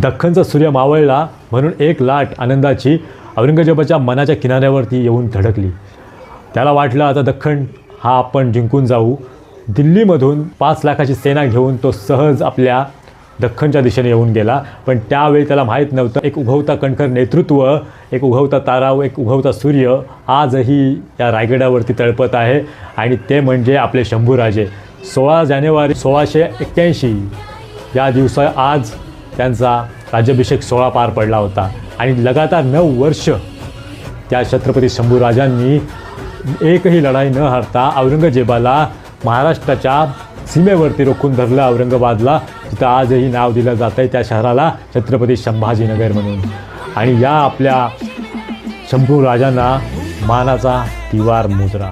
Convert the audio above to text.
दख्खनचा सूर्य मावळला म्हणून एक लाट आनंदाची औरंगजेबाच्या मनाच्या किनाऱ्यावरती येऊन धडकली. त्याला वाटलं आता दख्खन हा आपण जिंकून जाऊ. दिल्लीमधून 5 लाखाची सेना घेऊन तो सहज आपल्या दख्खनच्या दिशेने येऊन गेला. पण त्यावेळी त्याला माहीत नव्हतं एक उगवता कणखर नेतृत्व, एक उगवता तारा, एक उगवता सूर्य आजही या रायगडावरती तळपत आहे आणि ते म्हणजे आपले शंभूराजे. 16 जानेवारी 1681 या दिवसा आज त्यांचा राज्याभिषेक सोहळा पार पडला होता आणि लगातार 9 वर्ष त्या छत्रपती शंभूराजांनी एकही लढाई न हारता औरंगजेबाला महाराष्ट्राच्या सीमेवरती रोखून धरलं. औरंगाबादला तिथं आजही नाव दिलं जातं आहे त्या शहराला छत्रपती संभाजीनगर म्हणून. आणि या आपल्या शंभूराजांना मानाचा तिवार मुजरा.